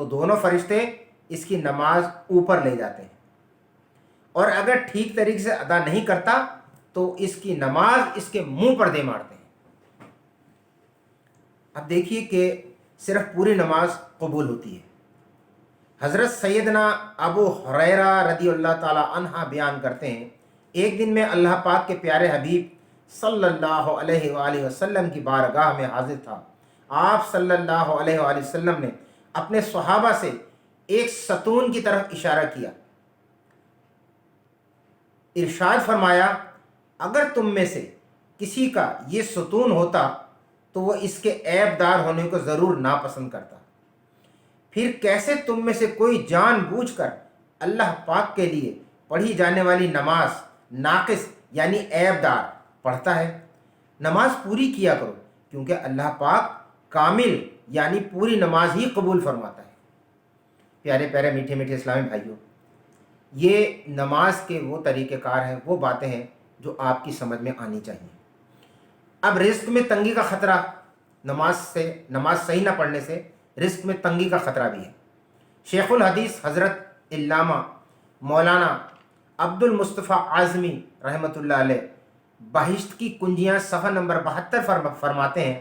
تو دونوں فرشتے اس کی نماز اوپر لے جاتے ہیں، اور اگر ٹھیک طریقے سے ادا نہیں کرتا تو اس کی نماز اس کے منہ پر دے مارتے ہیں۔ اب دیکھیے کہ صرف پوری نماز قبول ہوتی ہے۔ حضرت سیدنا ابو ہریرہ رضی اللہ تعالی عنہ بیان کرتے ہیں، ایک دن میں اللہ پاک کے پیارے حبیب صلی اللہ علیہ وآلہ وسلم کی بارگاہ میں حاضر تھا۔ آپ صلی اللہ علیہ وآلہ وسلم نے اپنے صحابہ سے ایک ستون کی طرف اشارہ کیا، ارشاد فرمایا اگر تم میں سے کسی کا یہ ستون ہوتا تو وہ اس کے عیب دار ہونے کو ضرور ناپسند کرتا، پھر کیسے تم میں سے کوئی جان بوجھ کر اللہ پاک کے لیے پڑھی جانے والی نماز ناقص یعنی عیب دار پڑھتا ہے؟ نماز پوری کیا کرو، کیونکہ اللہ پاک کامل یعنی پوری نماز ہی قبول فرماتا ہے۔ پیارے پیارے میٹھے میٹھے اسلامی بھائیوں، یہ نماز کے وہ طریقہ کار ہیں، وہ باتیں ہیں جو آپ کی سمجھ میں آنی چاہیے۔ اب رزق میں تنگی کا خطرہ، نماز صحیح نہ پڑھنے سے رزق میں تنگی کا خطرہ بھی ہے۔ شیخ الحدیث حضرت علامہ مولانا عبد المصطفیٰ اعظمی رحمۃ اللہ علیہ بہشت کی کنجیاں صفحہ نمبر 72 فرماتے ہیں،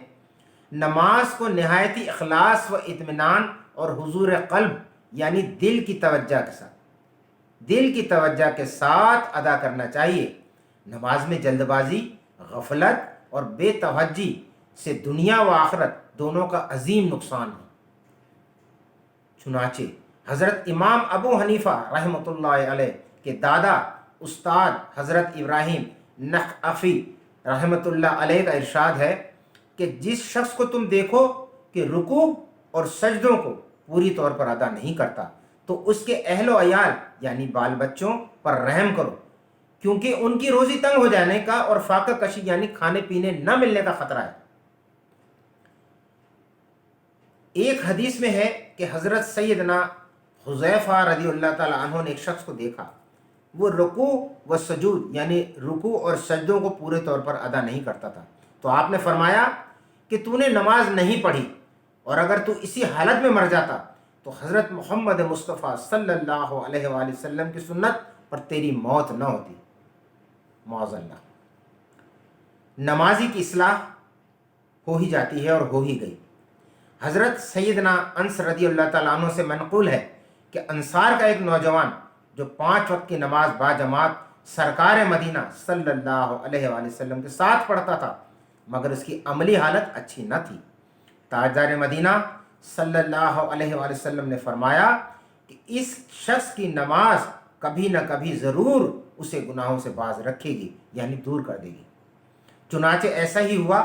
نماز کو نہایتی اخلاص و اطمینان اور حضور قلب یعنی دل کی توجہ کے ساتھ ادا کرنا چاہیے۔ نماز میں جلد بازی، غفلت اور بے توجہی سے دنیا و آخرت دونوں کا عظیم نقصان ہے۔ چنانچہ حضرت امام ابو حنیفہ رحمۃ اللہ علیہ کے دادا استاد حضرت ابراہیم نخعی رحمۃ اللہ علیہ کا ارشاد ہے کہ جس شخص کو تم دیکھو کہ رکوع اور سجدوں کو پوری طور پر ادا نہیں کرتا تو اس کے اہل و عیال یعنی بال بچوں پر رحم کرو، کیونکہ ان کی روزی تنگ ہو جانے کا اور فاقہ کشی یعنی کھانے پینے نہ ملنے کا خطرہ ہے۔ ایک حدیث میں ہے کہ حضرت سیدنا حذیفہ رضی اللہ تعالی عنہ نے ایک شخص کو دیکھا، وہ رکوع و سجود یعنی رکوع اور سجدوں کو پورے طور پر ادا نہیں کرتا تھا، تو آپ نے فرمایا کہ تو نے نماز نہیں پڑھی، اور اگر تو اسی حالت میں مر جاتا تو حضرت محمد مصطفیٰ صلی اللہ علیہ وآلہ وسلم کی سنت پر تیری موت نہ ہوتی، معاذ اللہ۔ نمازی کی اصلاح ہو ہی جاتی ہے اور ہو ہی گئی۔ حضرت سیدنا انس رضی اللہ تعالیٰ عنہ سے منقول ہے کہ انصار کا ایک نوجوان جو 5 وقت کی نماز با جماعت سرکار مدینہ صلی اللہ علیہ وآلہ وسلم کے ساتھ پڑھتا تھا، مگر اس کی عملی حالت اچھی نہ تھی۔ تاجدار مدینہ صلی اللہ علیہ وآلہ وسلم نے فرمایا کہ اس شخص کی نماز کبھی نہ کبھی ضرور اسے گناہوں سے باز رکھے گی یعنی دور کر دے گی۔ چنانچہ ایسا ہی ہوا،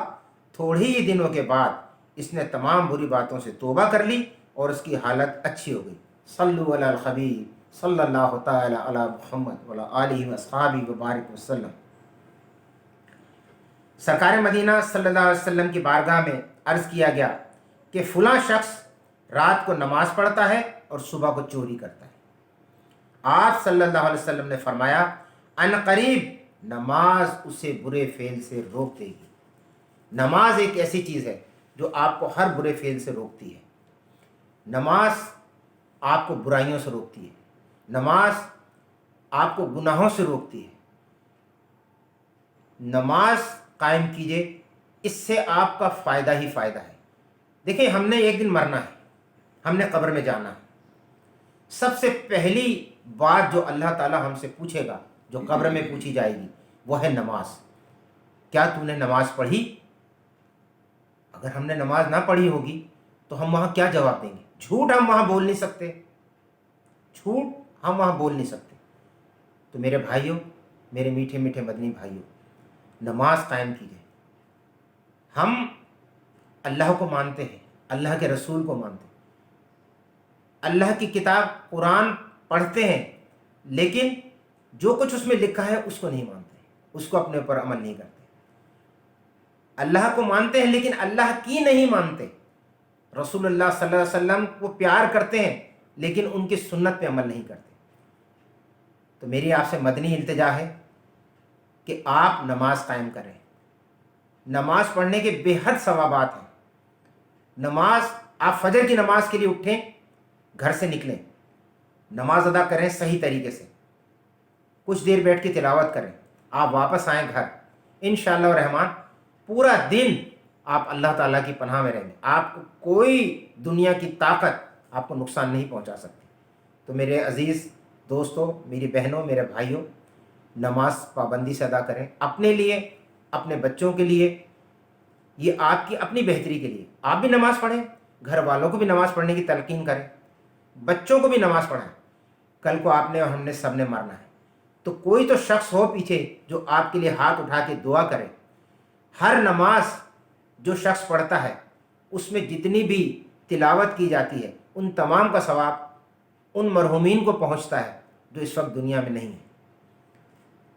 تھوڑے ہی دنوں کے بعد اس نے تمام بری باتوں سے توبہ کر لی اور اس کی حالت اچھی ہو گئی۔ صلو علی الحبیب صلی اللہ تعالی علی محمد وعلی آلہ واصحابہ وبارک وسلم۔ سرکار مدینہ صلی اللہ علیہ وسلم کی بارگاہ میں عرض کیا گیا کہ فلاں شخص رات کو نماز پڑھتا ہے اور صبح کو چوری کرتا ہے۔ آپ صلی اللہ علیہ وسلم نے فرمایا عنقریب نماز اسے برے فعل سے روک دے گی۔ نماز ایک ایسی چیز ہے جو آپ کو ہر برے فعل سے روکتی ہے۔ نماز آپ کو برائیوں سے روکتی ہے، نماز آپ کو گناہوں سے روکتی ہے۔ نماز قائم کیجئے، اس سے آپ کا فائدہ ہی فائدہ ہے۔ دیکھیں، ہم نے ایک دن مرنا ہے، ہم نے قبر میں جانا ہے۔ سب سے پہلی بات جو اللہ تعالی ہم سے پوچھے گا، جو قبر میں پوچھی جائے گی، وہ ہے نماز۔ کیا تو نے نماز پڑھی؟ اگر ہم نے نماز نہ پڑھی ہوگی تو ہم وہاں کیا جواب دیں گے؟ جھوٹ ہم وہاں بول نہیں سکتے، تو میرے بھائیوں، میرے میٹھے میٹھے مدنی بھائیوں، نماز قائم کیجیے۔ ہم اللہ کو مانتے ہیں، اللہ کے رسول کو مانتے ہیں، اللہ کی کتاب قرآن پڑھتے ہیں، لیکن جو کچھ اس میں لکھا ہے اس کو نہیں مانتے، اس کو اپنے اوپر عمل نہیں کرتے۔ اللہ کو مانتے ہیں لیکن اللہ کی نہیں مانتے۔ رسول اللہ صلی اللہ علیہ وسلم کو پیار کرتے ہیں لیکن ان کی سنت پہ عمل نہیں کرتے۔ تو میری آپ سے مدنی التجا ہے کہ آپ نماز قائم کریں۔ نماز پڑھنے کے بے حد ثوابات ہیں۔ نماز، آپ فجر کی نماز کے لیے اٹھیں، گھر سے نکلیں، نماز ادا کریں صحیح طریقے سے، کچھ دیر بیٹھ کے تلاوت کریں، آپ واپس آئیں گھر، انشاءاللہ الرحمن پورا دن آپ اللہ تعالیٰ کی پناہ میں رہیں گے، آپ کو کوئی دنیا کی طاقت آپ کو نقصان نہیں پہنچا سکتی۔ تو میرے عزیز دوستوں، میری بہنوں، میرے بھائیوں، نماز پابندی سے ادا کریں، اپنے لیے، اپنے بچوں کے لیے، یہ آپ کی اپنی بہتری کے لیے۔ آپ بھی نماز پڑھیں، گھر والوں کو بھی نماز پڑھنے کی تلقین کریں، بچوں کو بھی نماز پڑھائیں۔ کل کو آپ نے اور ہم نے سب نے مرنا ہے، تو کوئی تو شخص ہو پیچھے جو آپ کے لیے ہاتھ اٹھا کے دعا کرے۔ ہر نماز جو شخص پڑھتا ہے اس میں جتنی بھی تلاوت کی جاتی ہے ان تمام کا ثواب ان مرحومین کو پہنچتا ہے جو اس وقت دنیا میں نہیں ہے۔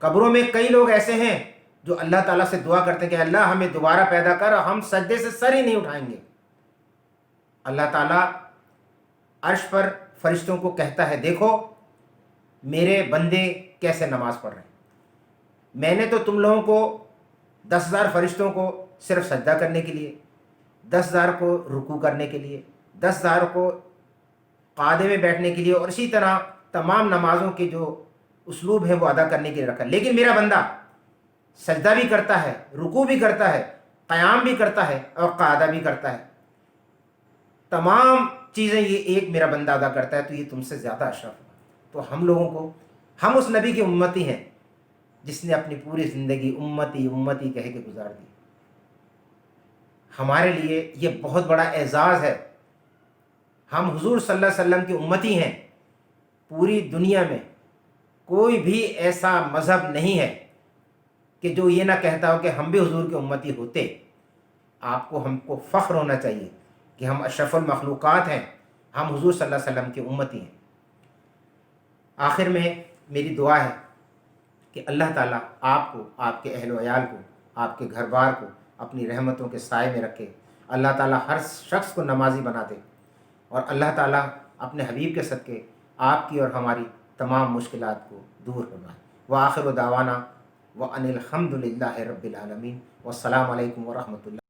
قبروں میں کئی لوگ ایسے ہیں جو اللہ تعالیٰ سے دعا کرتے ہیں کہ اللہ ہمیں دوبارہ پیدا کر، اور ہم سجدے سے سر ہی نہیں اٹھائیں گے۔ اللہ تعالیٰ عرش پر فرشتوں کو کہتا ہے دیکھو میرے بندے کیسے نماز پڑھ رہے ہیں، میں نے تو تم لوگوں کو 10,000 فرشتوں کو صرف سجدہ کرنے کے لیے، 10,000 کو رکوع کرنے کے لیے، 10,000 کو قعدے میں بیٹھنے کے لیے، اور اسی طرح تمام نمازوں کے جو اسلوب ہیں وہ ادا کرنے کے لیے رکھا، لیکن میرا بندہ سجدہ بھی کرتا ہے، رکوع بھی کرتا ہے، قیام بھی کرتا ہے اور قعدہ بھی کرتا ہے، تمام چیزیں یہ ایک میرا بندہ ادا کرتا ہے، تو یہ تم سے زیادہ اشرف ہے۔ تو ہم لوگوں کو، ہم اس نبی کی امتی ہیں جس نے اپنی پوری زندگی امتی امتی کہہ کے گزار دی۔ ہمارے لیے یہ بہت بڑا اعزاز ہے، ہم حضور صلی اللہ علیہ وسلم کی امتی ہیں۔ پوری دنیا میں کوئی بھی ایسا مذہب نہیں ہے کہ جو یہ نہ کہتا ہو کہ ہم بھی حضور کے امتی ہوتے۔ آپ کو، ہم کو فخر ہونا چاہیے کہ ہم اشرف المخلوقات ہیں، ہم حضور صلی اللہ علیہ وسلم کی امتی ہیں۔ آخر میں میری دعا ہے کہ اللہ تعالیٰ آپ کو، آپ کے اہل و عیال کو، آپ کے گھر بار کو اپنی رحمتوں کے سائے میں رکھے۔ اللہ تعالیٰ ہر شخص کو نمازی بنا دے، اور اللہ تعالیٰ اپنے حبیب کے صدقے آپ کی اور ہماری تمام مشکلات کو دور فرمائے۔ وآخر دعوانا وان الحمد للہ رب العالمین، والسلام علیکم ورحمۃ اللہ۔